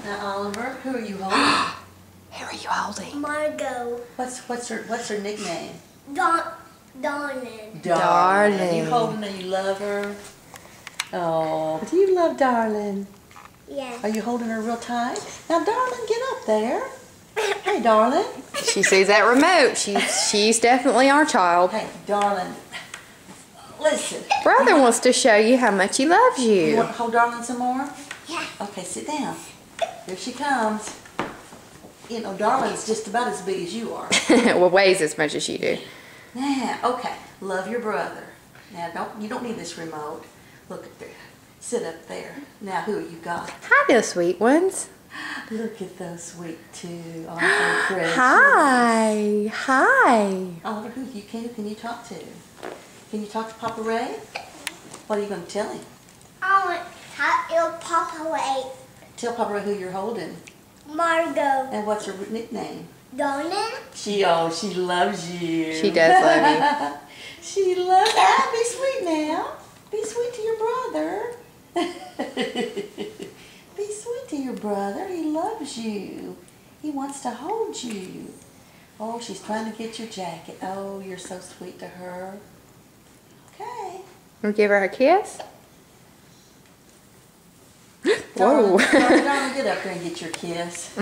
Now, Oliver, who are you holding? Who are you holding? Margot. What's her nickname? Darling. Darling. You holding her? You love her? Oh, do you love Darling? Yeah. Are you holding her real tight? Now, Darling, get up there. Hey, Darling. She sees that remote. She's definitely our child. Hey, Darling. Listen. Brother wants to show you how much he loves You you. want to hold Darling some more? Yeah. Okay, sit down. Here she comes. You know, Darling's just about as big as you are. Well, weighs as much as you do. Now, okay, love your brother. Now, you don't need this remote. Look at there. Sit up there. Now, who you got? Hi, those sweet ones. Look at those sweet two. Oh, so precious. Hi. Hi. Oliver, who can you talk to? Can you talk to Papa Ray? What are you going to tell him? I want to tell Papa Ray. Tell Papa Ray who you're holding. Margot. And what's her nickname? Darling. She loves you. She does love you. She loves you. Be sweet now. Be sweet to your brother. Be sweet to your brother. He loves you. He wants to hold you. Oh, she's trying to get your jacket. Oh, you're so sweet to her. Okay. Wanna give her a kiss? Darling, Whoa. darling, get up there and get your kiss.